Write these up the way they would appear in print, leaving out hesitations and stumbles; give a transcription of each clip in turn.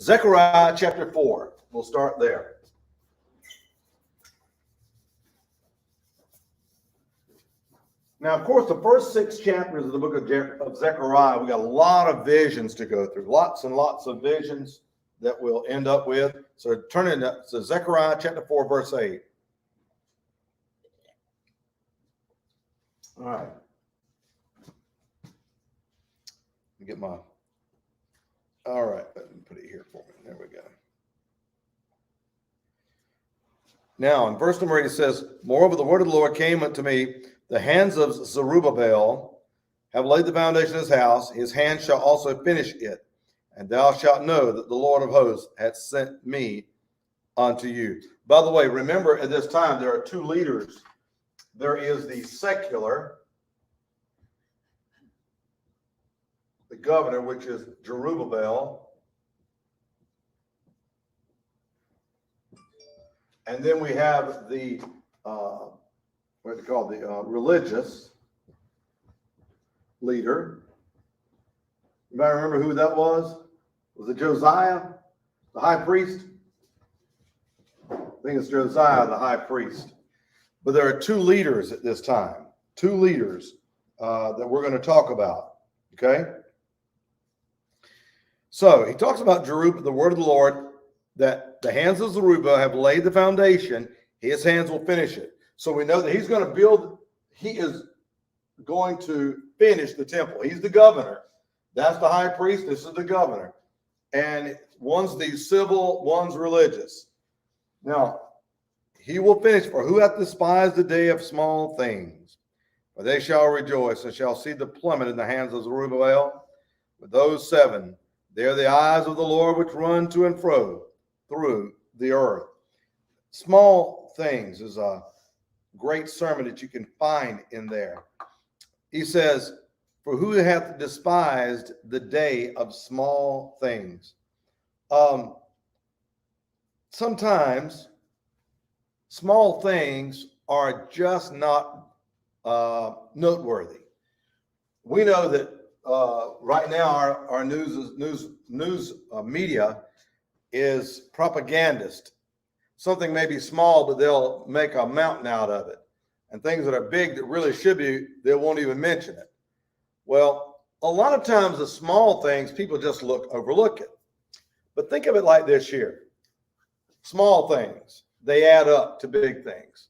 Zechariah chapter 4. We'll start there. Now, of course, the first 6 chapters of the book of Zechariah, we got a lot of visions to go through, lots and lots of visions that we'll end up with. So turn into Zechariah chapter 4, verse 8. All right. Let me get my, all right, let me put it here for me. There we go. Now, in verse number 8, it says, moreover, the word of the Lord came unto me, the hands of Zerubbabel have laid the foundation of his house. His hand shall also finish it. And thou shalt know that the Lord of hosts hath sent me unto you. By the way, remember at this time, there are 2 leaders. There is the secular, the governor, which is Zerubbabel. And then we have the, what they call the religious leader. You might remember who that was? Was it Josiah, the high priest? I think it's Josiah, the high priest. But there are 2 leaders at this time, 2 leaders that we're going to talk about. Okay? So he talks about Zerubbabel, the word of the Lord, that the hands of Zerubbabel have laid the foundation. His hands will finish it. So we know that he's going to build, he is going to finish the temple. He's the governor. That's the high priest. This is the governor. And one's the civil, one's religious. Now, he will finish. For who hath despised the day of small things? For they shall rejoice and shall see the plummet in the hands of Zerubbabel. With those 7, they are the eyes of the Lord which run to and fro through the earth. Small things is a great sermon that you can find in there. He says, for who hath despised the day of small things? Sometimes small things are just not noteworthy. We know that right now our news media is propagandist. Something may be small, but they'll make a mountain out of it. And things that are big that really should be, they won't even mention it. Well, a lot of times the small things, people just overlook it. But think of it like this here. Small things, they add up to big things.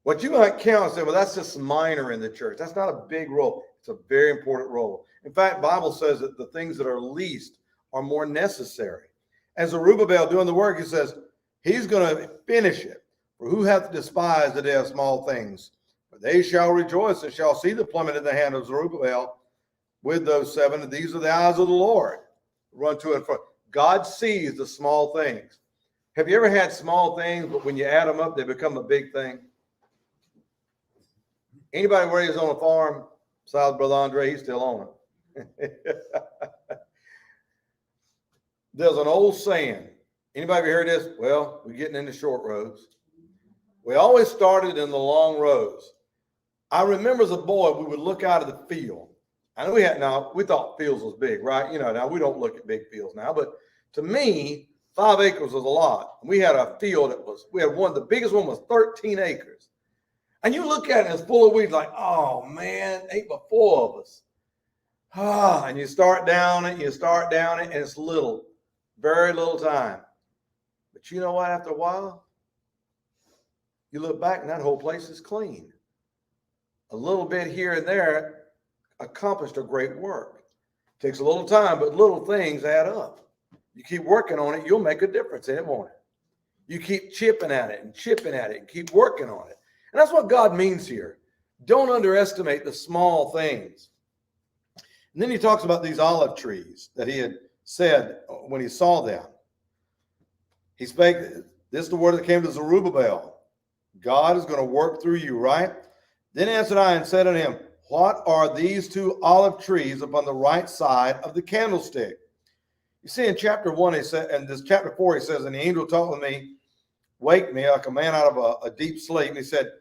What you might count and say, well, that's just minor in the church. That's not a big role. It's a very important role. In fact, the Bible says that the things that are least are more necessary. As Zerubbabel doing the work, he says, he's going to finish it. For who hath despised the day of small things? For they shall rejoice and shall see the plummet in the hand of Zerubbabel with those 7. And these are the eyes of the Lord. Run to and fro. God sees the small things. Have you ever had small things, but when you add them up, they become a big thing? Anybody raised on a farm? Besides Brother Andre, he's still on it. There's an old saying. Anybody ever heard this? Well, we're getting into short rows. We always started in the long rows. I remember as a boy, we would look out of the field. I know we thought fields was big, right? You know, now we don't look at big fields now, but to me, 5 acres was a lot. We had a field we had one, the biggest one was 13 acres. And you look at it, and it's full of weeds, like, oh man, ain't but 4 of us. And you start down it, and it's little, very little time. But you know what, after a while, you look back and that whole place is clean. A little bit here and there accomplished a great work. Takes a little time, but little things add up. You keep working on it, you'll make a difference in it, won't it? You keep chipping at it and keep working on it. And that's what God means here. Don't underestimate the small things. And then he talks about these olive trees that he had said when he saw them. He spake, this is the word that came to Zerubbabel. God is going to work through you, right? Then answered I and said unto him, what are these 2 olive trees upon the right side of the candlestick? You see in chapter 1, he said, and this chapter 4, he says, and the angel talked with me, wake me like a man out of a deep sleep. And he said,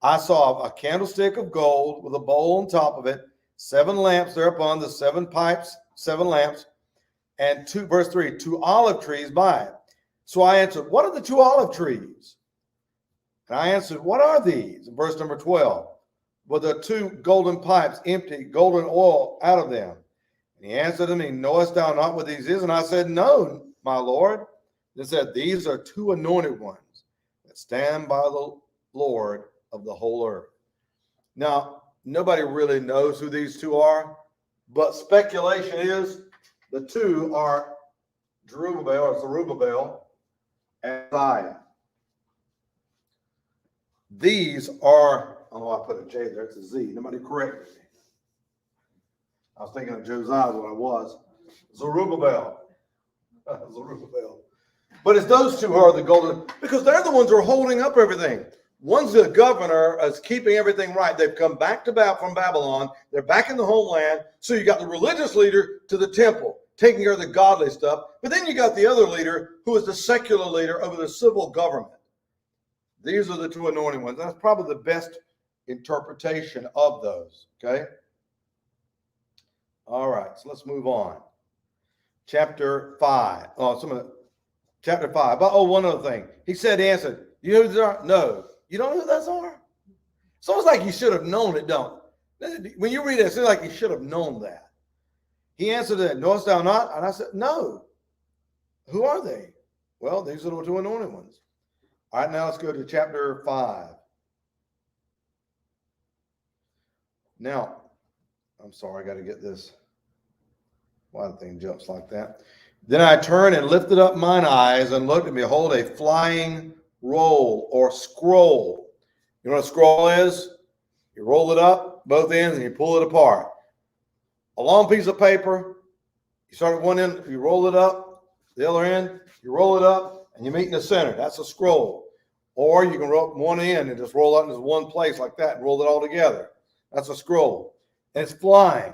I saw a candlestick of gold with a bowl on top of it, 7 lamps thereupon, the 7 pipes, 7 lamps. and verse 3, 2 olive trees by it. So I answered, what are the 2 olive trees? And I answered, what are these? In verse number 12, well, the 2 golden pipes empty golden oil out of them. And he answered to me, knowest thou not what these is? And I said, no, my Lord. He said, these are 2 anointed ones that stand by the Lord of the whole earth. Now, nobody really knows who these 2 are, but speculation is the 2 are Zerubbabel and Zion. These are, oh, I put a J there, it's a Z. Nobody corrected me. I was thinking of Josiah when I was. Zerubbabel. Zerubbabel. But it's those 2 who are the golden, because they're the ones who are holding up everything. One's the governor, is keeping everything right. They've come back from Babylon. They're back in the homeland. So you got the religious leader to the temple, taking care of the godly stuff. But then you got the other leader, who is the secular leader over the civil government. These are the 2 anointing ones. That's probably the best interpretation of those. Okay. All right. So let's move on. Chapter 5. Chapter 5. Oh, one other thing. He said, he answered, you know who these are? No. You don't know who those are? It's almost like you should have known it, don't it? When you read it, it seems like you should have known that. He answered it, knowest thou not? And I said, no. Who are they? Well, these are the 2 anointed ones. All right, now let's go to chapter 5. Now, I'm sorry, I got to get this. Why the thing jumps like that? Then I turned and lifted up mine eyes and looked, and behold, a flying roll or scroll. You know what a scroll is? You roll it up, both ends, and you pull it apart. A long piece of paper, you start at one end, you roll it up, the other end, you roll it up, and you meet in the center. That's a scroll. Or you can roll one end and just roll it into one place like that and roll it all together. That's a scroll. And it's flying.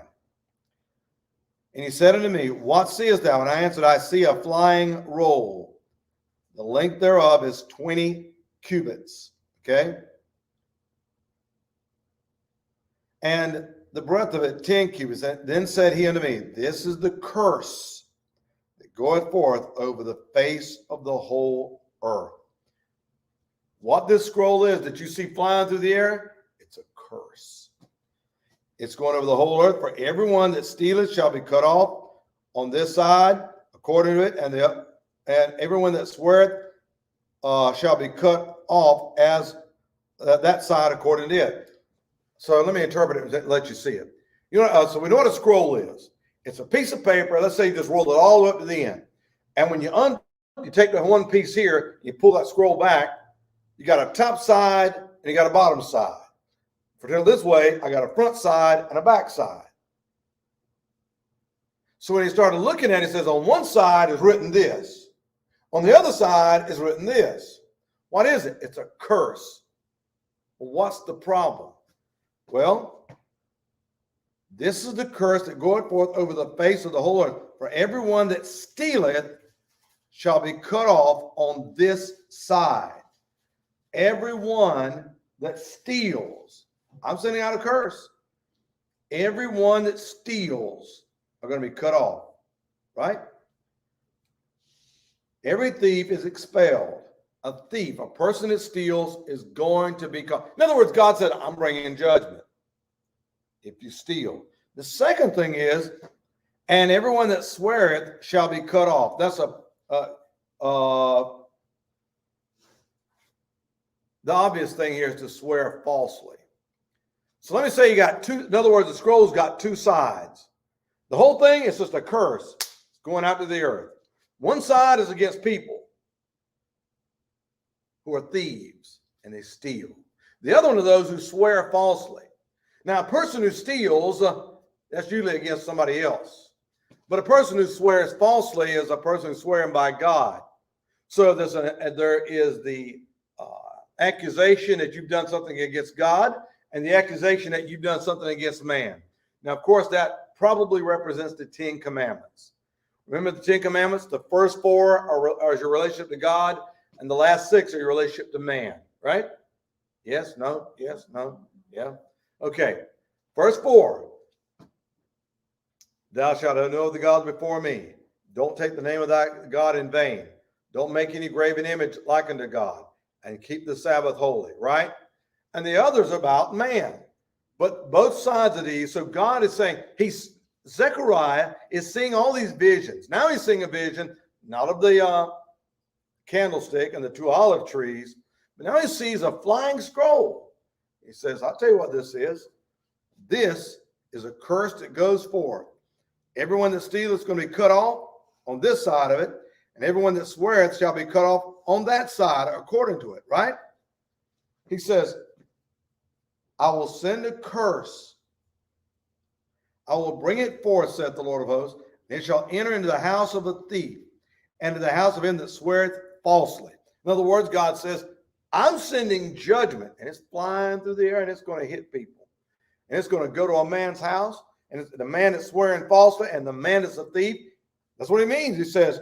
And he said unto me, what seest thou? And I answered, I see a flying roll. The length thereof is 20 cubits. Okay? And the breadth of it 10 cubits. Then said he unto me, this is the curse that goeth forth over the face of the whole earth. What this scroll is that you see flying through the air, it's a curse. It's going over the whole earth. For everyone that stealeth shall be cut off on this side, according to it, and everyone that sweareth shall be cut off as that side according to it. So let me interpret it and let you see it. You know, so we know what a scroll is. It's a piece of paper. Let's say you just roll it all the way up to the end, and when you take the one piece here, you pull that scroll back. You got a top side and you got a bottom side. For this way, I got a front side and a back side. So when he started looking at it, he says on one side is written this. On the other side is written this. What is it? It's a curse. Well, what's the problem? Well, this is the curse that goeth forth over the face of the whole earth. For everyone that stealeth shall be cut off on this side. Everyone that steals. I'm sending out a curse. Everyone that steals are going to be cut off, right? Every thief is expelled. A thief, a person that steals, is going to be cut. In other words, God said, I'm bringing judgment if you steal. The second thing is, and everyone that sweareth shall be cut off. That's the obvious thing here is to swear falsely. So let me say you got two, in other words, the scroll's got 2 sides. The whole thing is just a curse going out to the earth. One side is against people who are thieves and they steal. The other one are those who swear falsely. Now, a person who steals, that's usually against somebody else. But a person who swears falsely is a person who's swearing by God. So there is the accusation that you've done something against God and the accusation that you've done something against man. Now, of course, that probably represents the 10 commandments. Remember the 10 commandments? The first 4 are your relationship to God, and the last 6 are your relationship to man, right? Yes, no, yes, no, yeah. Okay, first 4. Thou shalt have no other gods before me. Don't take the name of thy God in vain. Don't make any graven image like unto God, and keep the Sabbath holy, right? And the other's about man. But both sides of these, so God is saying, Zechariah is seeing all these visions. Now he's seeing a vision, not of the candlestick and the 2 olive trees, but now he sees a flying scroll. He says, I'll tell you what this is. This is a curse that goes forth. Everyone that stealeth is going to be cut off on this side of it, and everyone that sweareth shall be cut off on that side according to it, right? He says, I will send a curse. I will bring it forth, saith the Lord of hosts, and it shall enter into the house of a thief, and to the house of him that sweareth falsely. In other words, God says, I'm sending judgment, and it's flying through the air, and it's going to hit people. And it's going to go to a man's house, and it's the man that's swearing falsely, and the man that's a thief. That's what he means. He says,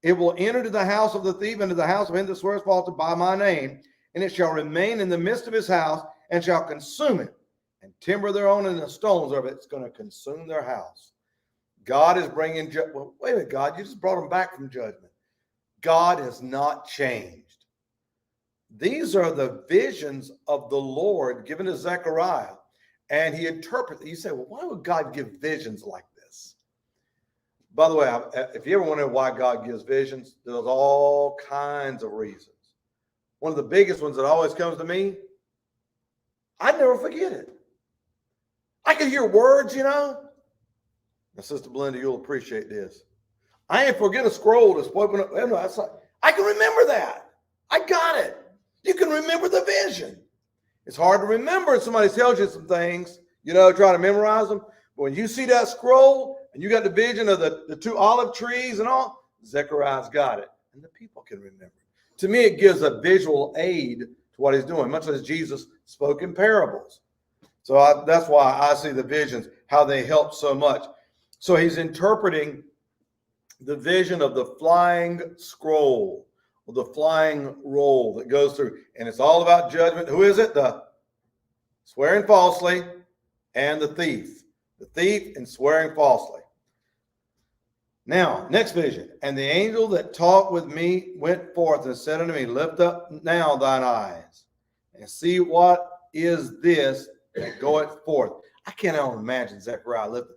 it will enter to the house of the thief, and to the house of him that swears falsely by my name, and it shall remain in the midst of his house, and shall consume it, and timber thereon and the stones of it. It's going to consume their house. God is bringing judgment. Well, wait a minute, God, you just brought them back from judgment. God has not changed. These are the visions of the Lord given to Zechariah, and he interprets. You say, well, why would God give visions like this? By the way, if you ever wonder why God gives visions, there's all kinds of reasons. One of the biggest ones that always comes to me, I never forget it. I can hear words, you know. Now, Sister Belinda, you'll appreciate this. I ain't forget a scroll that's spoken up. I can remember that. I got it. You can remember the vision. It's hard to remember if somebody tells you some things, you know, try to memorize them. But when you see that scroll and you got the vision of the 2 olive trees and all, Zechariah's got it. And the people can remember. To me, it gives a visual aid to what he's doing, much as Jesus spoke in parables. So that's why I see the visions, how they help so much. So he's interpreting the vision of the flying scroll, or the flying roll that goes through. And it's all about judgment. Who is it? The swearing falsely and the thief. The thief and swearing falsely. Now, next vision. And the angel that talked with me went forth and said unto me, lift up now thine eyes and see what is this that goeth forth. I can't even imagine Zechariah lifting.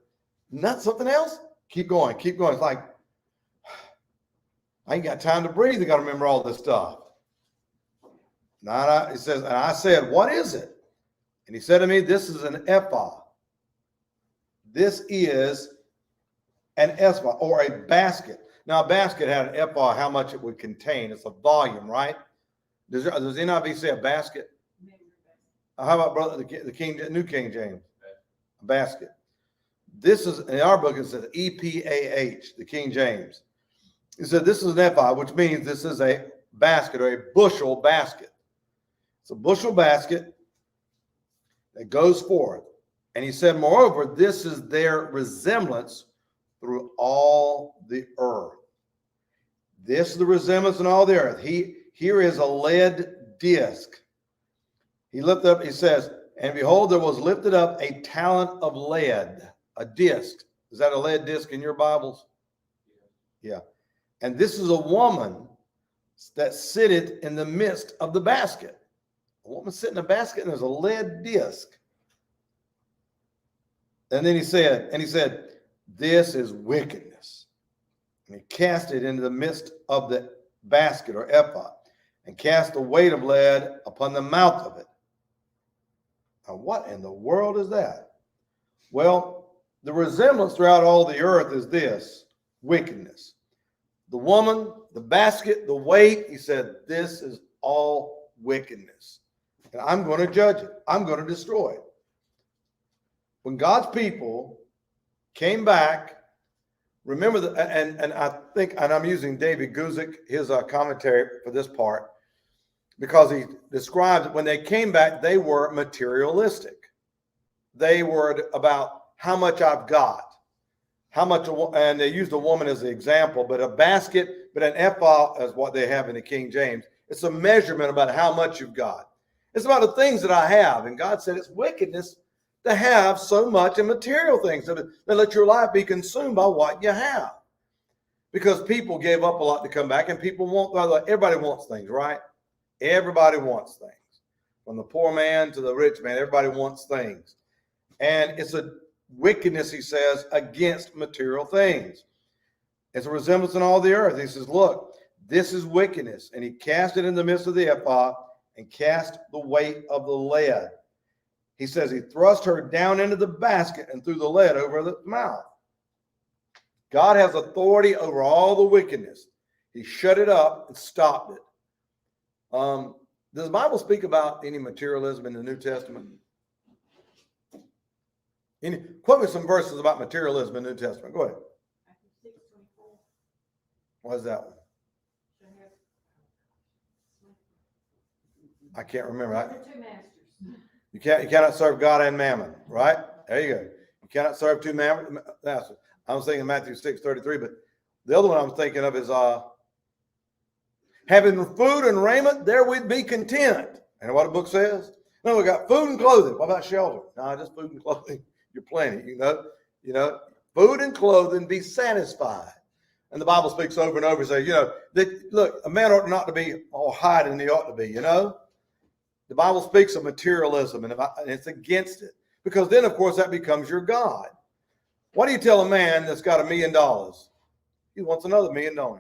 Not something else? Keep going, keep going. It's like, I ain't got time to breathe. I got to remember all this stuff. It says, and I said, what is it? And he said to me, this is an ephah. This is an ephah, or a basket. Now, a basket had an ephah, how much it would contain. It's a volume, right? Does NIV say a basket? How about brother the New King James? A basket. This is, in our book, it says EPAH, the King James. He said this is an ephah, which means this is a basket, or a bushel basket. It's a bushel basket that goes forth. And he said, moreover, this is their resemblance through all the earth. This is the resemblance in all the earth. Here is a lead disc. He lifted up, he says, and behold, there was lifted up a talent of lead, a disc. Is that a lead disc in your Bibles? Yeah. And this is a woman that sitteth in the midst of the basket. A woman sitting in a basket, and there's a lead disc. And then he said, this is wickedness. And he cast it into the midst of the basket, or ephah, and cast the weight of lead upon the mouth of it. Now, what in the world is that? Well, the resemblance throughout all the earth is this: wickedness. The woman, the basket, the weight, he said, this is all wickedness. And I'm going to judge it. I'm going to destroy it. When God's people came back, remember that, and I think, and I'm using David Guzik, his commentary for this part, because he describes when they came back, they were materialistic. They were about how much I've got, how much, and they used a woman as an example, but a basket, but an ephah is what they have in the King James. It's a measurement about how much you've got. It's about the things that I have. And God said it's wickedness to have so much in material things, that let your life be consumed by what you have. because people gave up a lot to come back, and people everybody wants things, right? Everybody wants things. From the poor man to the rich man, everybody wants things. And it's a wickedness, he says, against material things. It's a resemblance in all the earth. He says, look, this is wickedness. And he cast it in the midst of the ephah and cast the weight of the lead. He says he thrust her down into the basket and threw the lead over the mouth. God has authority over all the wickedness. He shut it up and stopped it. Does the Bible speak about any materialism in the New Testament? Quote me some verses about materialism in the New Testament. Go ahead. What is that one? I can't remember. You cannot serve God and mammon, right? There you go. You cannot serve two mammon. I was thinking Matthew 6:33, but the other one I'm thinking of is having food and raiment, there we'd be content. And what the book says? No, we got food and clothing. What about shelter? No, just food and clothing. You're plenty, you know, food and clothing, be satisfied. And the Bible speaks over and over and says, that look, a man ought not to be all high than he ought to be, The Bible speaks of materialism and it's against it. Because then, of course, that becomes your God. What do you tell a man that's got $1 million? He wants another $1 million.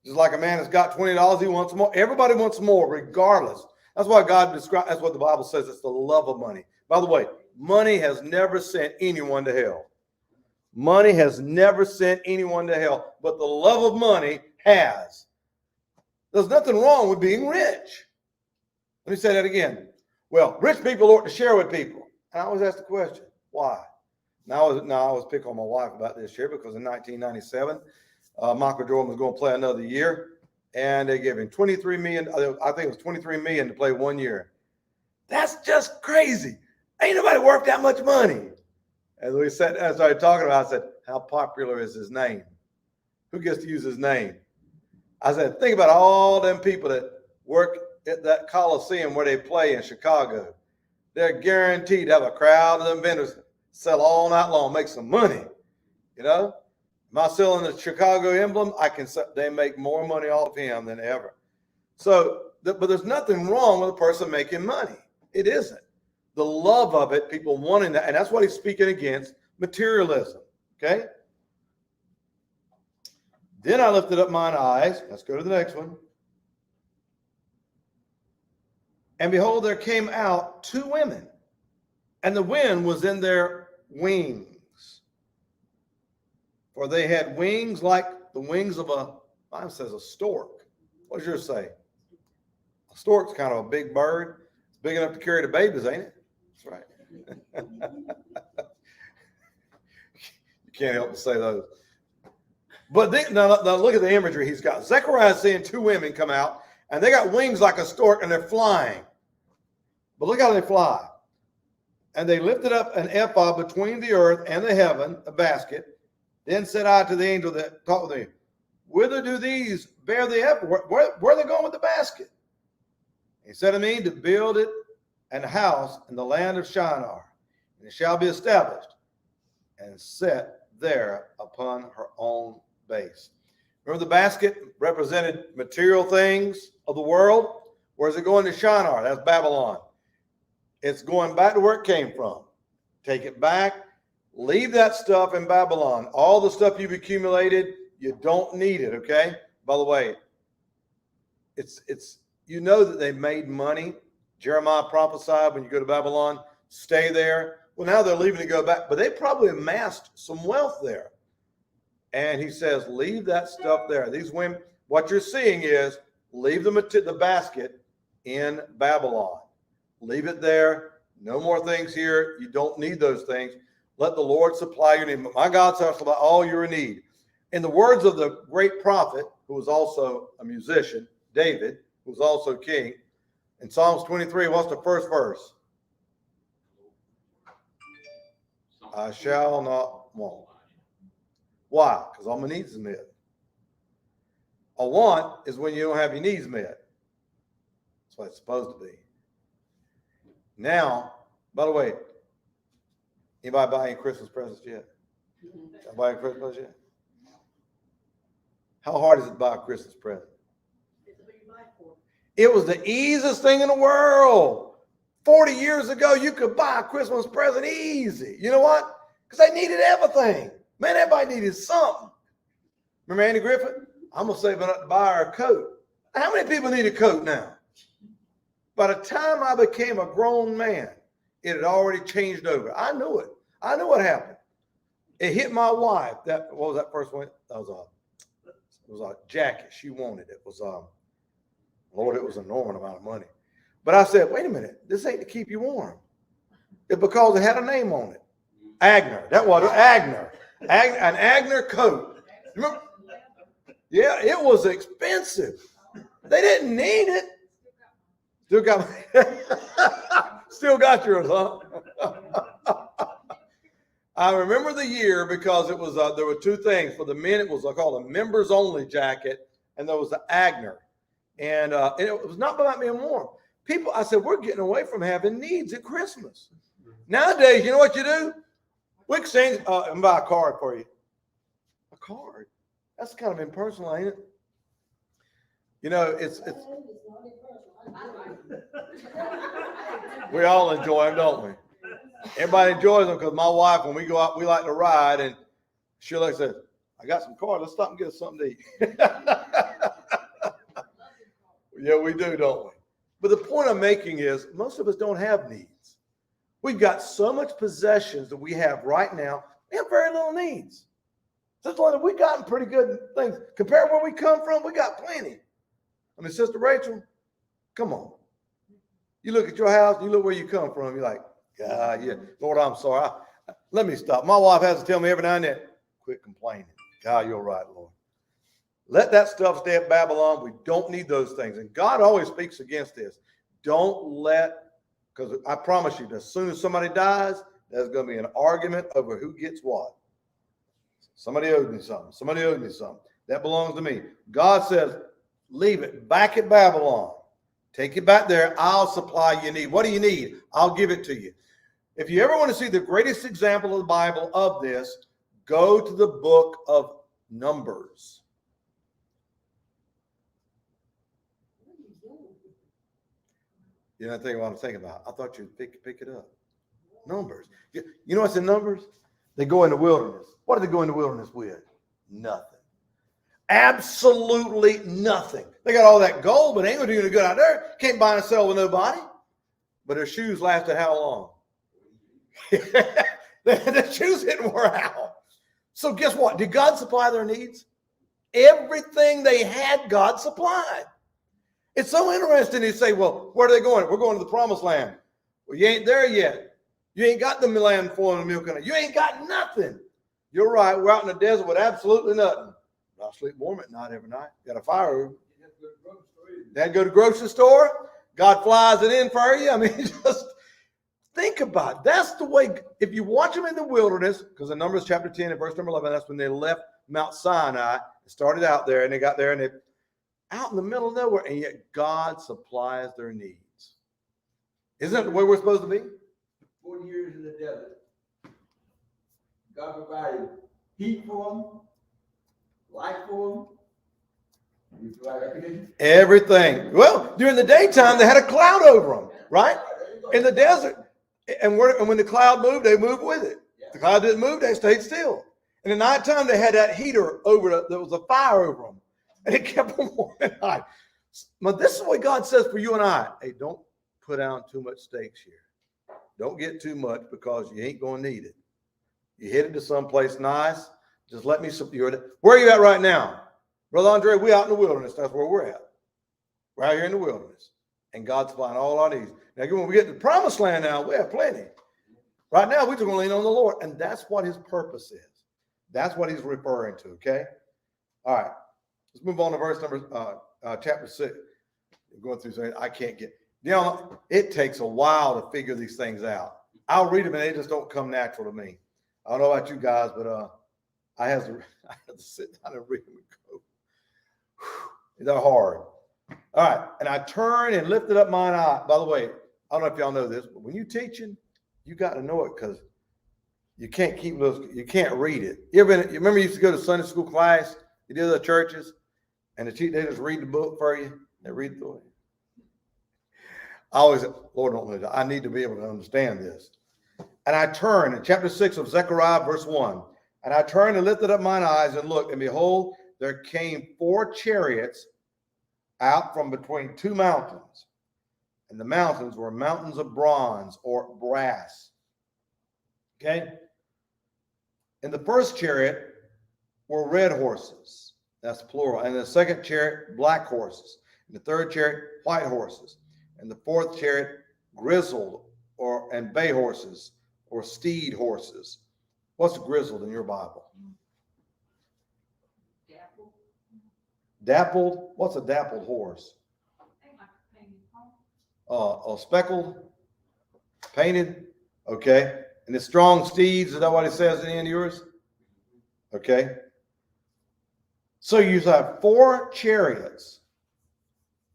Just like a man that's got $20, he wants more. Everybody wants more, regardless. That's why God describes, that's what the Bible says, it's the love of money. By the way, money has never sent anyone to hell. Money has never sent anyone to hell, but the love of money has. There's nothing wrong with being rich. Let me say that again. Well, rich people ought to share with people. And I always ask the question, why? Now I was picking on my wife about this year because in 1997, Michael Jordan was going to play another year, and they gave him $23 million. I think it was $23 million to play 1 year. That's just crazy. Ain't nobody worth that much money. As we said, as I started talking about, I said, how popular is his name? Who gets to use his name? I said, think about all them people that work at that Coliseum where they play in Chicago. They're guaranteed to have a crowd of them vendors sell all night long, make some money. Am I selling the Chicago emblem? They make more money off him than ever. So, but there's nothing wrong with a person making money. It isn't. The love of it, people wanting that, and that's what he's speaking against, materialism. Okay? Then I lifted up mine eyes. Let's go to the next one. And behold, there came out 2 women, and the wind was in their wings. For they had wings like the wings of mine says a stork. What does yours say? A stork's kind of a big bird. It's big enough to carry the babies, ain't it? That's right. You can't help but say those. But now look at the imagery he's got. Zechariah is seeing 2 women come out, and they got wings like a stork, and they're flying. But look how they fly. And they lifted up an ephah between the earth and the heaven, a basket. Then said I to the angel that talked with me, whither do these bear the ephah? Where are they going with the basket? He said to me, to build it an house in the land of Shinar, and it shall be established and set there upon her own base. Remember, the basket represented material things of the world. Where's it going to Shinar? That's Babylon. It's going back to where it came from. Take it back. Leave that stuff in Babylon. All the stuff you've accumulated, you don't need it, okay? By the way, it's that they made money. Jeremiah prophesied when you go to Babylon, stay there. Well, now they're leaving to go back, but they probably amassed some wealth there. And he says, leave that stuff there. These women, what you're seeing is leave the basket in Babylon. Leave it there. No more things here. You don't need those things. Let the Lord supply your need. My God shall supply all your need. In the words of the great prophet, who was also a musician, David, who was also king, in Psalms 23, what's the first verse? I shall not want. Why? Because all my needs are met. A want is when you don't have your needs met. That's what it's supposed to be. Now, by the way, anybody buy any Christmas presents yet? Buy any Christmas presents yet? How hard is it to buy a Christmas present? It was the easiest thing in the world. 40 years ago, you could buy a Christmas present easy. You know what? Because they needed everything. Man, everybody needed something. Remember Andy Griffin? I'm going to save enough to buy her a coat. How many people need a coat now? By the time I became a grown man, it had already changed over. I knew it. I knew what happened. It hit my wife. What was that first one? It was a jacket. She wanted it. It was Lord, it was an enormous amount of money. But I said, wait a minute, this ain't to keep you warm. It's because it had a name on it. Agner. That was Agner. An Agner coat. Remember? Yeah, it was expensive. They didn't need it. Still got yours, huh? I remember the year because it was there were two things. For the men, it was called a members only jacket, and there was the Agner. And it was not about being warm. People, I said, we're getting away from having needs at Christmas. Nowadays, you know what you do? We exchange and buy a card for you. A card? That's kind of impersonal, ain't it? You know, it's we all enjoy them, don't we? Everybody enjoys them because my wife, when we go out, we like to ride, and she like says, I got some cards. Let's stop and get us something to eat. Yeah, we do, don't we? But the point I'm making is most of us don't have needs. We've got so much possessions that we have right now. We have very little needs. We've gotten pretty good things. Compared to where we come from, we got plenty. I mean, Sister Rachel, come on. You look at your house, you look where you come from, you're like, God, yeah, Lord, I'm sorry. Let me stop. My wife has to tell me every now and then, quit complaining. God, you're right, Lord. Let that stuff stay at Babylon. We don't need those things. And God always speaks against this. Because I promise you, as soon as somebody dies, there's going to be an argument over who gets what. Somebody owes me something. Somebody owes me something. That belongs to me. God says, leave it back at Babylon. Take it back there. I'll supply your need. What do you need? I'll give it to you. If you ever want to see the greatest example of the Bible of this, go to the book of Numbers. You know what I'm thinking about? I thought you'd pick it up. Numbers. You know what's in Numbers? They go in the wilderness. What do they go in the wilderness with? Nothing. Absolutely nothing. They got all that gold, but they ain't going to do any good out there. Can't buy and sell with nobody. But their shoes lasted how long? The shoes didn't wear out. So guess what? Did God supply their needs? Everything they had, God supplied. It's so interesting. You say, well, where are they going? We're going to the promised land. Well, you ain't there yet. You ain't got the land flowing with milk and honey. You ain't got nothing. You're right. We're out in the desert with absolutely nothing. I sleep warm at night every night. Got a fire room. Dad go to the grocery store. God flies it in for you. I mean, just think about it. That's the way. If you watch them in the wilderness, because in Numbers chapter 10 and verse number 11, that's when they left Mount Sinai. They started out there and they got there and they out in the middle of nowhere, and yet God supplies their needs. Isn't that the way we're supposed to be? 40 years in the desert. God provided heat for them, light for them. You provide recognition? Everything. Well, during the daytime, they had a cloud over them, right? In the desert. And when the cloud moved, they moved with it. If the cloud didn't move, they stayed still. And at nighttime, they had that heater there was a fire over them. And it kept them warm at night. But this is what God says for you and I. Hey, don't put on too much stakes here. Don't get too much because you ain't going to need it. You headed to someplace nice. Just let me secure it. Where are you at right now? Brother Andre, we out in the wilderness. That's where we're at. We're out here in the wilderness. And God's supplying all our needs. Now, when we get to the promised land now, we have plenty. Right now, we're just going to lean on the Lord. And that's what his purpose is. That's what he's referring to, okay? All right. Let's move on to verse number, chapter 6. We're going through something I can't get. You know, it takes a while to figure these things out. I'll read them and they just don't come natural to me. I don't know about you guys, but I have to sit down and read them and go. They're hard. All right. And I turned and lifted up mine eye. By the way, I don't know if y'all know this, but when you're teaching, you got to know it because you can't read it. You remember you used to go to Sunday school class You do the churches, and they just read the book for you. They read through it. I always, Lord, don't let I need to be able to understand this. And I turned in chapter 6 of Zechariah, verse 1. And I turned and lifted up mine eyes and looked, and behold, there came 4 chariots out from between 2 mountains. And the mountains were mountains of bronze or brass. Okay? In the first chariot were red horses. That's plural. And the second chariot, black horses. And the third chariot, white horses. And the fourth chariot, grizzled and bay horses or steed horses. What's grizzled in your Bible? Dappled. Dappled? What's a dappled horse? Speckled? Painted? Okay. And the strong steeds, is that what it says in the end of yours? Okay. So you have 4 chariots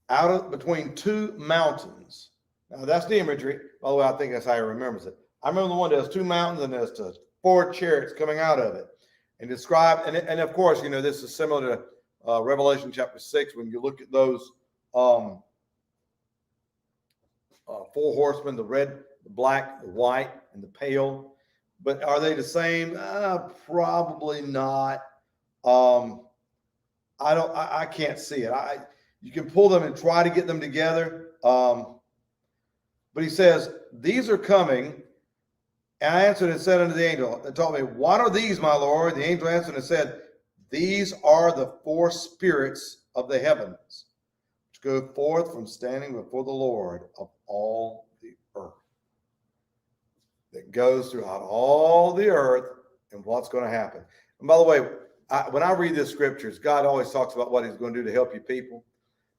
out of between 2 mountains. Now that's the imagery. By the way, I think that's how he remembers it. I remember the one that has 2 mountains and there's 4 chariots coming out of it. And describe, and of course, you know, this is similar to Revelation chapter 6 when you look at those 4 horsemen, the red, the black, the white, and the pale. But are they the same? Probably not. I can't see it. You can pull them and try to get them together. But he says, these are coming. And I answered and said unto the angel, and told me, what are these, my Lord? The angel answered and said, these are the 4 spirits of the heavens, which go forth from standing before the Lord of all the earth. That goes throughout all the earth and what's going to happen. And by the way, when I read the scriptures, God always talks about what he's going to do to help you people.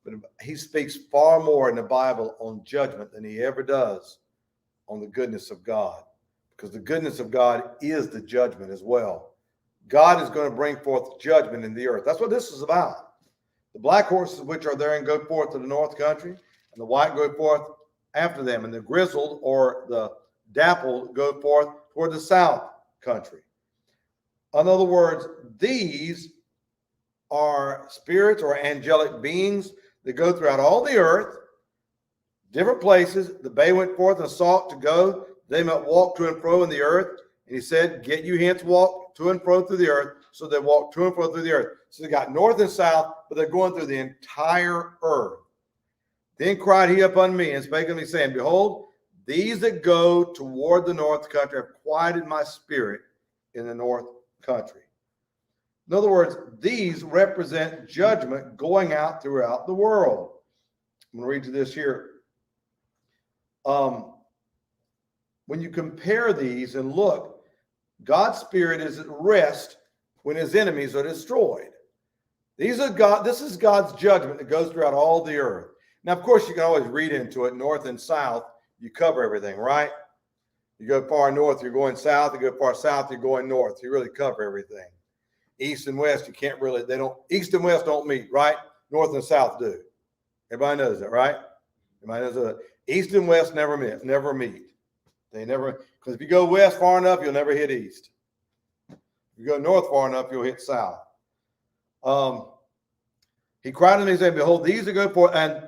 But he speaks far more in the Bible on judgment than he ever does on the goodness of God. Because the goodness of God is the judgment as well. God is going to bring forth judgment in the earth. That's what this is about. The black horses which are there and go forth to the north country, and the white go forth after them, and the grizzled or the dappled go forth toward the south country. In other words, these are spirits or angelic beings that go throughout all the earth, different places. The bay went forth and sought to go. They might walk to and fro in the earth. And he said, get you hence, walk to and fro through the earth. So they walk to and fro through the earth. So they got north and south, but they're going through the entire earth. Then cried he upon me and spake unto me, saying, behold, these that go toward the north country have quieted my spirit in the north country. In other words, these represent judgment going out throughout the world. I'm going to read you this here. When you compare these and look, God's spirit is at rest when his enemies are destroyed. This is God's judgment that goes throughout all the earth. Now, of course, you can always read into it, north and south, you cover everything, right? You go far north, you're going south. You go far south, you're going north. You really cover everything. East and west, you can't really, east and west don't meet, right? North and south do. Everybody knows that, right? Everybody knows that. East and west never meet. They never, because if you go west far enough, you'll never hit east. If you go north far enough, you'll hit south. He cried to me and said, behold, these that go forth, and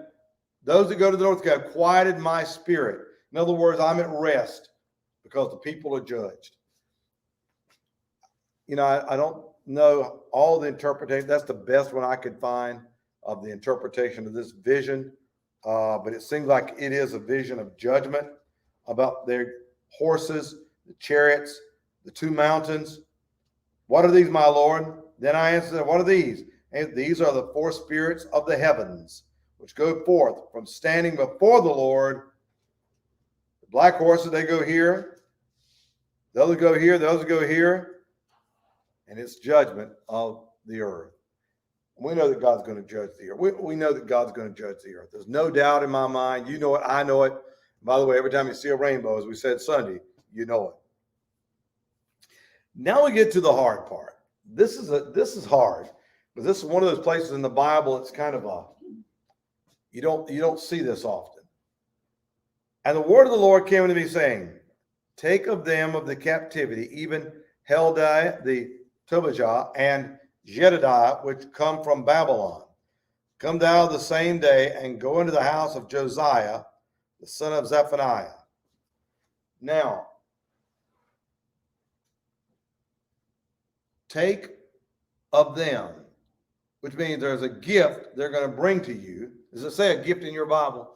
those that go to the north have quieted my spirit. In other words, I'm at rest because the people are judged. You know, I don't know all the interpretation. That's the best one I could find of the interpretation of this vision. But it seems like it is a vision of judgment about their horses, the chariots, the 2 mountains. What are these, my Lord? Then I answered, what are these? And these are the 4 spirits of the heavens, which go forth from standing before the Lord. The black horses, they go here. The others go here. The others go here. And it's judgment of the earth. We know that God's going to judge the earth. We know that God's going to judge the earth. There's no doubt in my mind. You know it. I know it. By the way, every time you see a rainbow, as we said Sunday, you know it. Now we get to the hard part. This is hard, but this is one of those places in the Bible. It's kind of you don't see this often. And the word of the Lord came unto me, saying, take of them of the captivity, even Heldai the Tobijah, and Jedediah, which come from Babylon. Come thou the same day and go into the house of Josiah, the son of Zephaniah. Now, take of them, which means there's a gift they're going to bring to you. Does it say a gift in your Bible?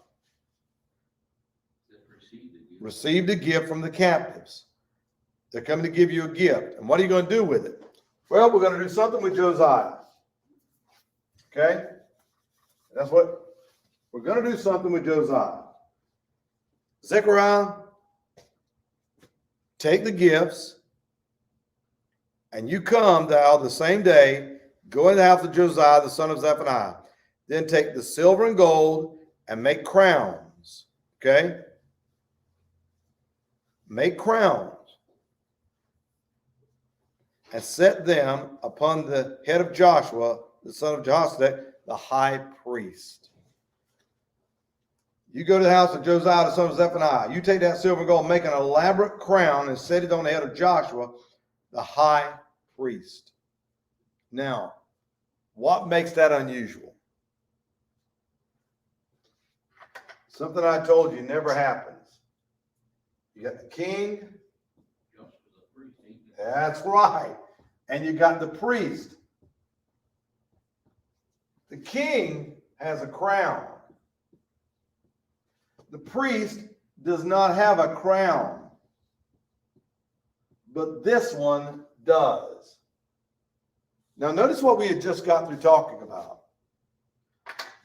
Received a gift from the captives. They're coming to give you a gift. And what are you going to do with it? Well, we're going to do something with Josiah. Okay? That's what we're going to do, something with Josiah. Zechariah, take the gifts, and you come thou the same day, go into the house of Josiah, the son of Zephaniah. Then take the silver and gold and make crowns. Okay? Make crowns. And set them upon the head of Joshua, the son of Jehozadak, the high priest. You go to the house of Josiah, the son of Zephaniah. You take that silver and gold, make an elaborate crown, and set it on the head of Joshua, the high priest. Now, what makes that unusual? Something I told you never happens. You got the king. That's right. And you got the priest. The king has a crown. The priest does not have a crown, but this one does. Now, notice what we had just got through talking about.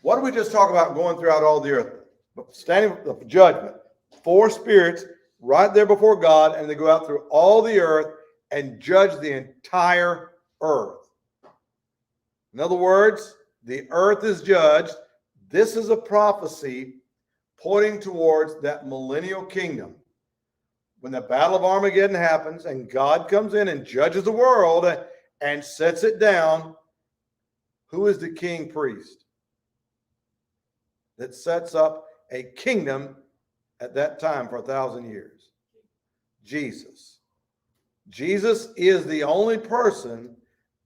What did we just talk about going throughout all the earth? Standing for judgment. 4 spirits right there before God, and they go out through all the earth and judge the entire earth. In other words, the earth is judged. This is a prophecy pointing towards that millennial kingdom. When the battle of Armageddon happens and God comes in and judges the world and sets it down, who is the king priest that sets up a kingdom at that time for 1,000 years? Jesus. Jesus is the only person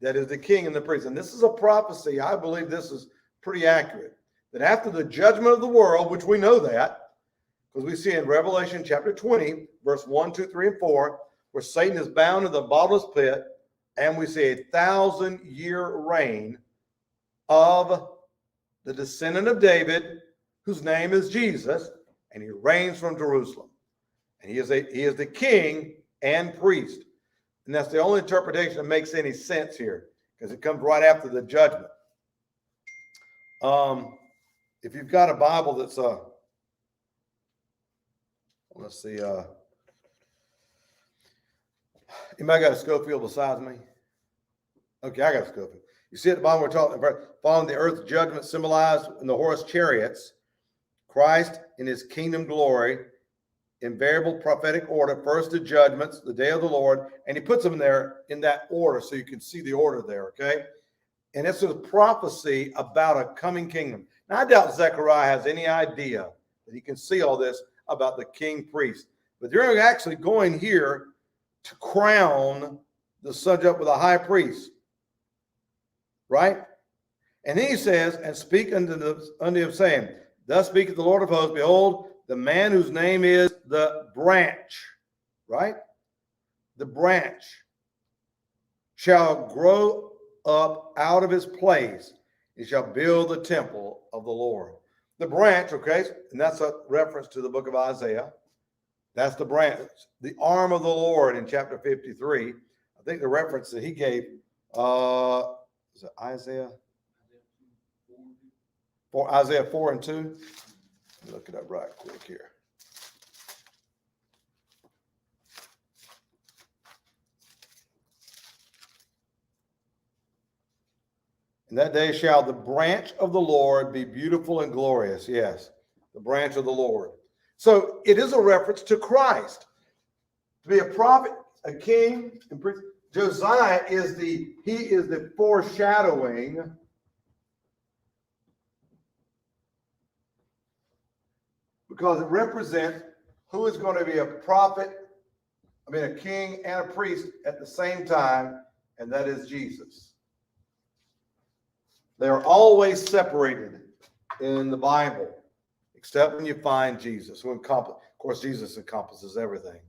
that is the king and the priest. And this is a prophecy. I believe this is pretty accurate. That after the judgment of the world, which we know that, because we see in Revelation chapter 20, verse 1, 2, 3, and 4, where Satan is bound in the bottomless pit, and we see a 1,000-year reign of the descendant of David, whose name is Jesus, and he reigns from Jerusalem. And he is the king and priest. And that's the only interpretation that makes any sense here, because it comes right after the judgment. If you've got a Bible that's let's see, anybody got a Scofield besides me? Okay, I got a Scofield. You see at the bottom, we're talking about following the earth's judgment symbolized in the horse chariots, Christ in his kingdom glory, in variable prophetic order, first the judgments, the day of the Lord, and he puts them there in that order so you can see the order there, okay? And it's a prophecy about a coming kingdom. Now, I doubt Zechariah has any idea that he can see all this about the king priest, but they're actually going here to crown the subject with a high priest, right? And then he says, and speak unto him, saying, thus speaketh the Lord of hosts, behold, the man whose name is the branch, right? The branch shall grow up out of his place. He shall build the temple of the Lord. The branch, okay, and that's a reference to the book of Isaiah. That's the branch, the arm of the Lord in chapter 53. I think the reference that he gave, is it Isaiah? For Isaiah 4 and 2. Let me look it up right quick here. In that day shall the branch of the Lord be beautiful and glorious. Yes, the branch of the Lord. So it is a reference to Christ. To be a prophet, a king, and priest. Josiah is the foreshadowing because it represents who is going to be a prophet, a king and a priest at the same time, and that is Jesus. They are always separated in the Bible, except when you find Jesus. Of course, Jesus encompasses everything.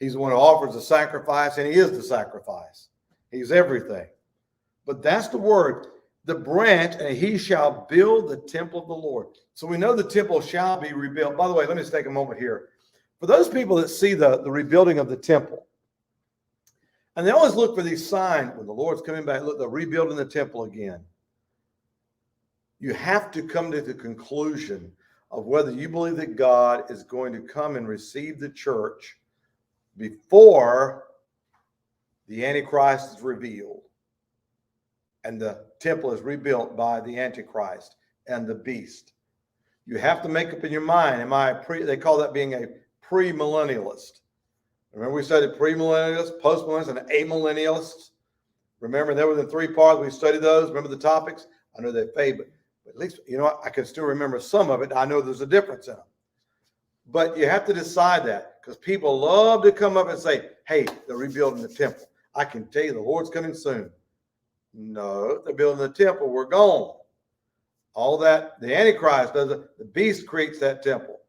He's the one who offers the sacrifice, and he is the sacrifice. He's everything. But that's the word, the branch, and he shall build the temple of the Lord. So we know the temple shall be rebuilt. By the way, let me just take a moment here. For those people that see the rebuilding of the temple, and they always look for these signs when the Lord's coming back, look, they're rebuilding the temple again. You have to come to the conclusion of whether you believe that God is going to come and receive the church before the Antichrist is revealed and the temple is rebuilt by the Antichrist and the beast. You have to make up in your mind, they call that being a premillennialist. Remember we studied premillennialists, postmillennialists, and amillennialists? Remember there were the three parts, we studied those, remember the topics? I know they fade, but at least, you know what, I can still remember some of it. I know there's a difference in them. But you have to decide that, because people love to come up and say, hey, they're rebuilding the temple. I can tell you the Lord's coming soon. No, if they're building the temple, we're gone. All that, the Antichrist does it, the beast creates that temple.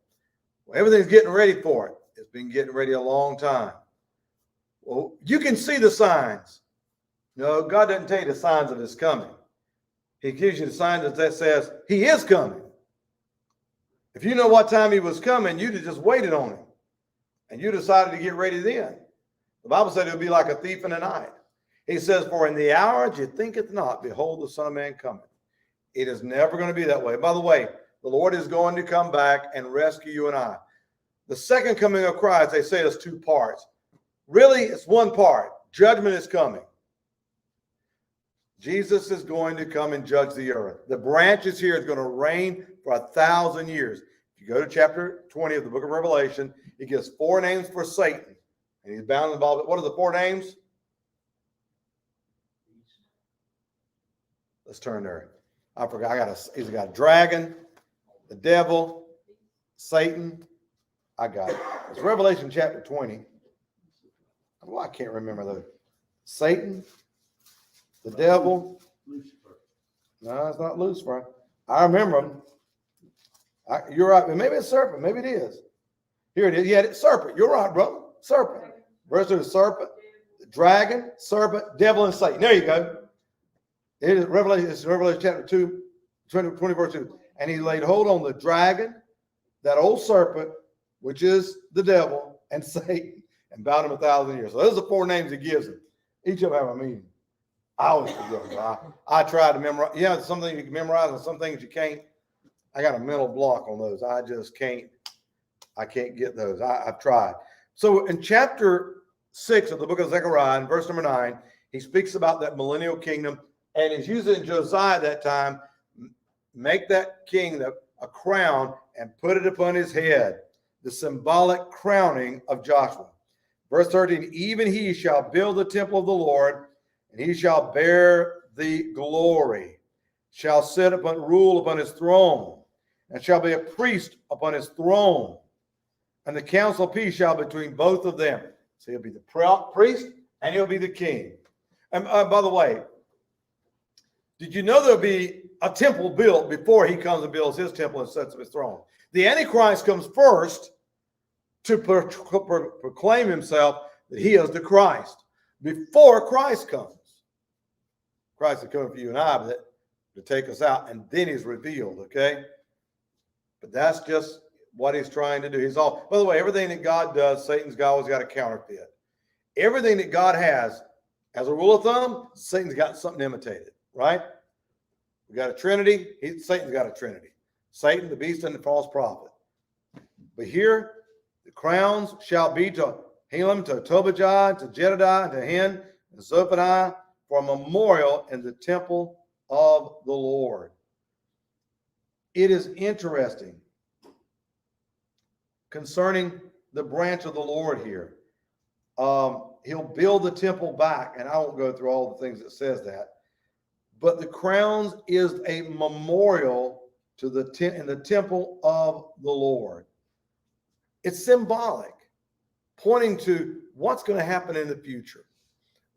Well, everything's getting ready for it. It's been getting ready a long time. Well, you can see the signs. No, God doesn't tell you the signs of his coming. He gives you the signs that says he is coming. If you know what time he was coming, you'd have just waited on him. And you decided to get ready then. The Bible said it would be like a thief in the night. He says, for in the hour you thinketh not, behold, the Son of Man cometh. It is never going to be that way. By the way, the Lord is going to come back and rescue you and I. The second coming of Christ, they say it's two parts. Really, it's one part. Judgment is coming. Jesus is going to come and judge the earth. The branch is here. It's going to reign for 1,000 years. If you go to chapter 20 of the book of Revelation, it gives 4 names for Satan. And he's bound and involved. What are the 4 names? Let's turn there. I forgot. He's got a dragon, the devil, Satan. I got it. It's Revelation chapter 20. Well, I can't remember those. Satan, the devil. Lucifer. No, it's not Lucifer. I remember them. You're right. Maybe it's serpent. Maybe it is. Here it is. Yeah, it's serpent. You're right, brother. Serpent. Verse 2 is serpent, the dragon, serpent, devil, and Satan. There you go. It is Revelation. It's Revelation chapter 2, 20 verse 2. And he laid hold on the dragon, that old serpent, which is the devil, and Satan, and bound him 1,000 years. So those are the 4 names he gives them. Each of them have a meaning. I always forget them. I try to memorize. Yeah, some things you can memorize and some things you can't. I got a mental block on those. I just can't. I can't get those. I've tried. So in chapter 6 of the book of Zechariah, in verse number 9, he speaks about that millennial kingdom, and he's using Josiah at that time, make that king a crown and put it upon his head, the symbolic crowning of Joshua. Verse 13, even he shall build the temple of the Lord, and he shall bear the glory, shall sit upon, rule upon his throne, and shall be a priest upon his throne. And the council of peace shall be between both of them. So he'll be the priest and he'll be the king. And by the way, did you know there'll be a temple built before he comes and builds his temple and sets up his throne? The Antichrist comes first to proclaim himself that he is the Christ before Christ comes. Christ is coming for you and I to take us out, and then he's revealed, okay? But that's just what he's trying to do. By the way, everything that God does, Satan's always got a counterfeit. Everything that God has, as a rule of thumb, Satan's got something imitated, right? We got a Trinity. Satan's got a Trinity. Satan, the beast, and the false prophet. But here, the crowns shall be to Helam, to Tobijah, to Jedediah, to Hen, and Zephaniah for a memorial in the temple of the Lord. It is interesting concerning the branch of the Lord here. He'll build the temple back, and I won't go through all the things that says that. But the crowns is a memorial to in the temple of the Lord. It's symbolic, pointing to what's going to happen in the future.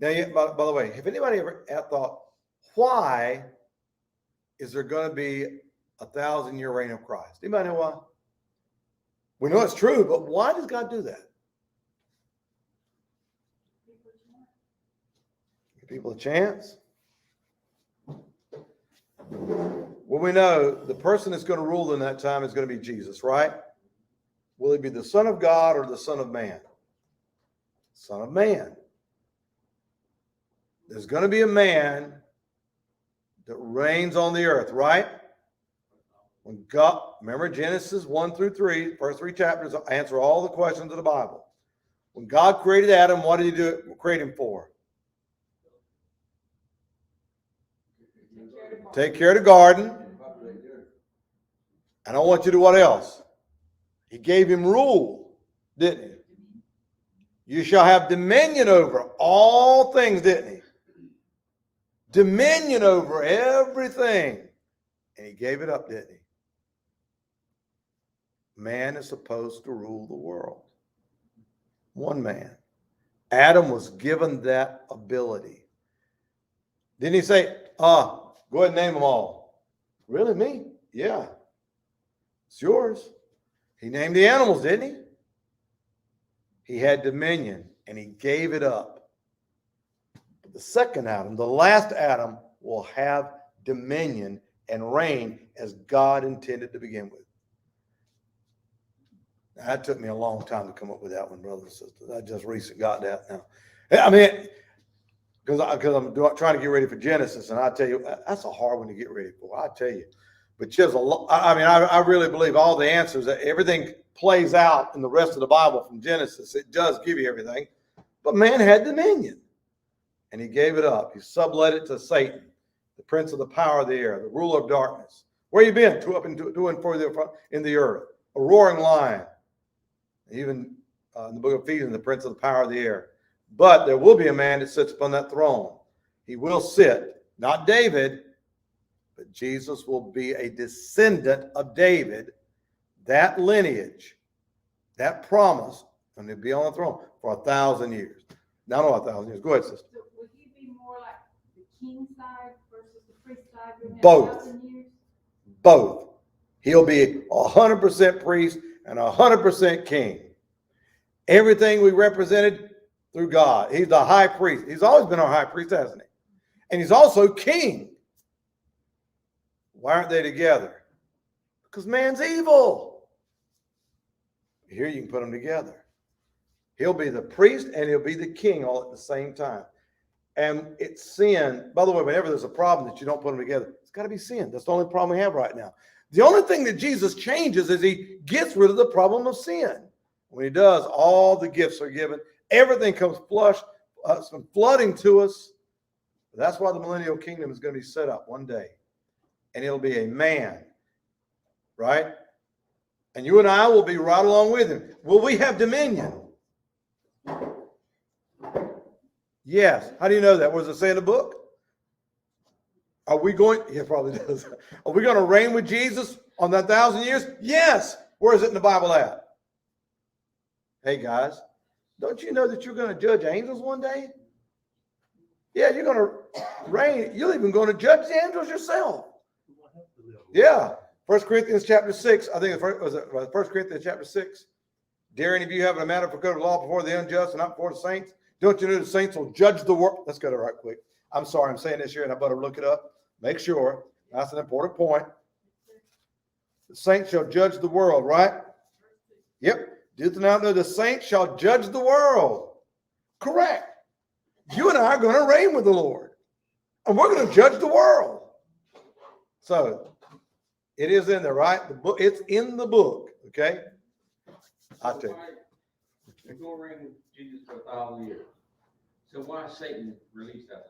Now, by the way, have anybody ever thought, why is there going to be a 1,000-year reign of Christ? Anybody know why? We know it's true, but why does God do that? Give people a chance. Well, we know the person that's going to rule in that time is going to be Jesus, right? Will he be the Son of God or the Son of Man? Son of Man. There's going to be a man that reigns on the earth, right? When God, remember Genesis 1 through 3, first 3 chapters answer all the questions of the Bible. When God created Adam, what did he create him for? Take care of the garden. And I want you to do what else? He gave him rule, didn't he? You shall have dominion over all things, didn't he? Dominion over everything. And he gave it up, didn't he? Man is supposed to rule the world. One man. Adam was given that ability. Didn't he say, go ahead and name them all? Really, me? Yeah. It's yours. He named the animals, didn't he? He had dominion, and he gave it up. But the second Adam, the last Adam, will have dominion and reign as God intended to begin with. Now, that took me a long time to come up with that one, brothers and sisters. I just recently got that now. I mean, because I'm trying to get ready for Genesis, and I tell you, that's a hard one to get ready for. I tell you. But just I really believe all the answers, that everything plays out in the rest of the Bible from Genesis. It does give you everything. But man had dominion, and he gave it up. He sublet it to Satan, the prince of the power of the air, the ruler of darkness. Where you been? Up and doing further in the earth. A roaring lion. Even in the book of Ephesians, the prince of the power of the air. But there will be a man that sits upon that throne. He will sit, not David, but Jesus will be a descendant of David, that lineage, that promise, and he'll be on the throne for 1,000 years. Now, not 1,000 years. Go ahead, sister. So would he be more like the king side versus the priest side? Both. 1,000 years? Both. He'll be 100% priest and 100% king. Everything we represented through God. He's the high priest. He's always been our high priest, hasn't he? And he's also king. Why aren't they together? Because man's evil. Here you can put them together. He'll be the priest and he'll be the king all at the same time. And it's sin. By the way, whenever there's a problem that you don't put them together, it's got to be sin. That's the only problem we have right now. The only thing that Jesus changes is he gets rid of the problem of sin. When he does, all the gifts are given. Everything comes flooding to us. That's why the millennial kingdom is going to be set up one day. And it'll be a man, right? And you and I will be right along with him. Will we have dominion? Yes. How do you know that? What does it say in the book? Are we going? Yeah, probably does. Are we going to reign with Jesus on that 1,000 years? Yes. Where is it in the Bible at? Hey, guys, don't you know that you're going to judge angels one day? Yeah, you're going to reign. You're even going to judge the angels yourself. Yeah. 1 Corinthians chapter 6. I think it was 1 Corinthians chapter 6. Dare any of you have a matter for code of law before the unjust and not before the saints? Don't you know the saints will judge the world? Let's go to it right quick. I'm sorry, I'm saying this here, and I better look it up. Make sure. That's an important point. The saints shall judge the world, right? Yep. Do you not know the saints shall judge the world? Correct. You and I are going to reign with the Lord. And we're going to judge the world. So, it is in there, right? The book, it's in the book, okay? I'll tell you. We're going to reign with Jesus for 1,000 years. So why is Satan released after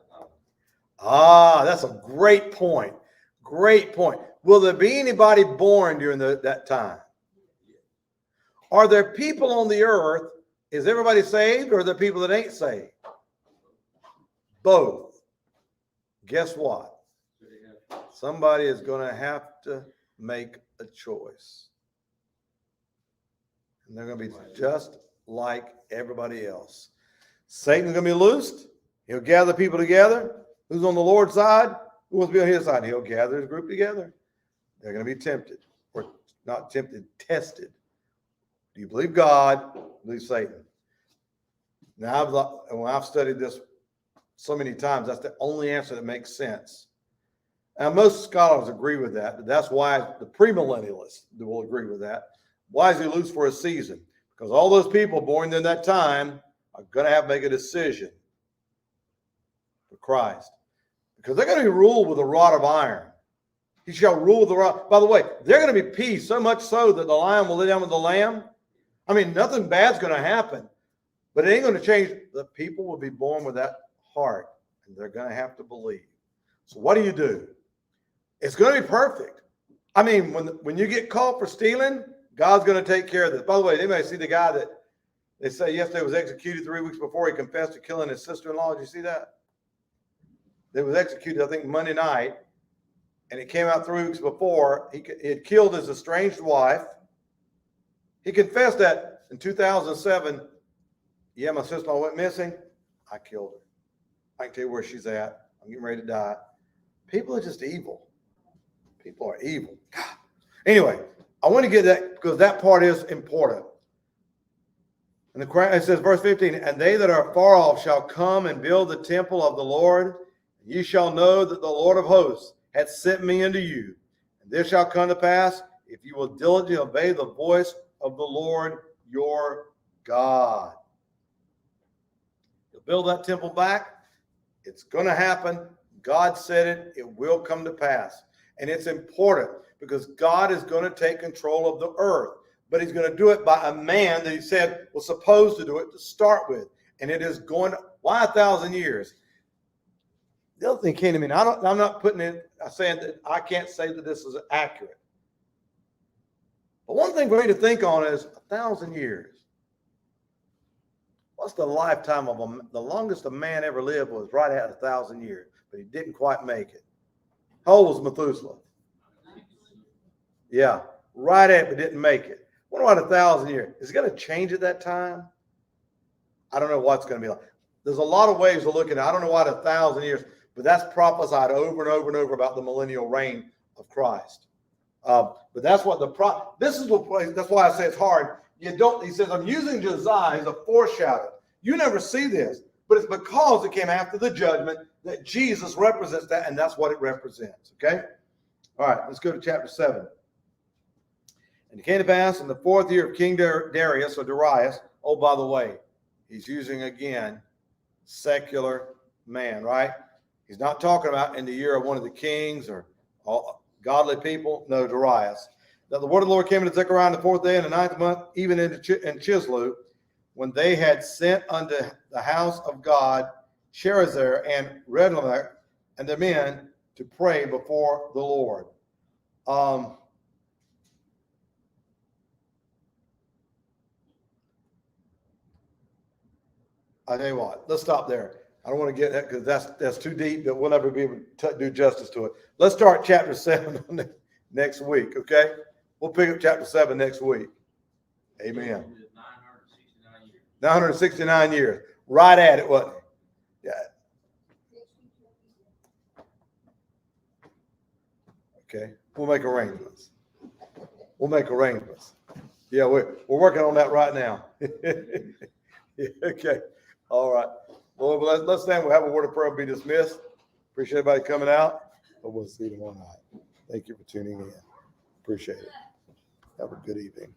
1,000? That's a great point. Great point. Will there be anybody born during that time? Are there people on the earth? Is everybody saved, or are there people that ain't saved? Both. Guess what? Somebody is going to have to make a choice. And they're going to be just like everybody else. Satan's going to be loosed. He'll gather people together. Who's on the Lord's side? Who wants to be on his side? He'll gather his group together. They're going to be tempted, or not tempted, tested. Do you believe God? Believe Satan? Now, when I've studied this so many times, that's the only answer that makes sense. Now, most scholars agree with that, but that's why the premillennialists will agree with that. Why is he loose for a season? Because all those people born in that time are going to have to make a decision for Christ. Because they're going to be ruled with a rod of iron. He shall rule with the rod. By the way, they're going to be peace, so much so that the lion will lay down with the lamb. I mean, nothing bad's going to happen. But it ain't going to change. The people will be born with that heart, and they're going to have to believe. So what do? It's going to be perfect. I mean, when you get caught for stealing, God's going to take care of this. By the way, anybody see the guy that they say yesterday was executed 3 weeks before he confessed to killing his sister-in-law? Did you see that? They was executed, I think, Monday night, and it came out 3 weeks before. He had killed his estranged wife. He confessed that in 2007. Yeah, my sister-in-law went missing. I killed her. I can tell you where she's at. I'm getting ready to die. People are just evil. People are evil. God. Anyway, I want to get that because that part is important. And it says, verse 15, and they that are far off shall come and build the temple of the Lord. And ye shall know that the Lord of hosts hath sent me unto you. And this shall come to pass if you will diligently obey the voice of the Lord your God. You'll build that temple back. It's going to happen. God said it. It will come to pass. And it's important because God is going to take control of the earth. But he's going to do it by a man that he said was supposed to do it to start with. And it is going to, why 1,000 years? The other thing came to me, I'm not putting it, I'm saying that I can't say that this is accurate. But one thing for me to think on is 1,000 years. What's the lifetime of the longest a man ever lived was right at 1,000 years, but he didn't quite make it. How old was Methuselah? Yeah, right at, but didn't make it. What about 1,000 years? Is it going to change at that time? I don't know what's going to be like. There's a lot of ways of looking at it. I don't know why 1,000 years, but that's prophesied over and over and over about the millennial reign of Christ. But that's what this is the place. That's why I say it's hard. You don't. He says, I'm using Josiah as a foreshadow. You never see this, but it's because it came after the judgment that Jesus represents that, and that's what it represents. Okay. All right. Let's go to chapter 7. And it came to pass in the 4th year of King Darius or Darius. Oh, by the way, he's using again secular man, right? He's not talking about in the year of one of the kings or all godly people. No, Darius. That the word of the Lord came to Zechariah in the 4th day in the 9th month, even in Chislu, when they had sent unto the house of God Sherezer and Redlamelech and the men to pray before the Lord. I tell you what, let's stop there. I don't want to get that because that's too deep that we'll never be able to do justice to it. Let's start chapter 7 next week, okay? We'll pick up chapter 7 next week. Amen. 969 years. Right at it, wasn't it? Yeah. Okay. We'll make arrangements. Yeah, we're working on that right now. Okay. All right. Well, let's stand. We'll have a word of prayer and be dismissed. Appreciate everybody coming out. But we'll see you tomorrow night. Thank you for tuning in. Appreciate it. Have a good evening.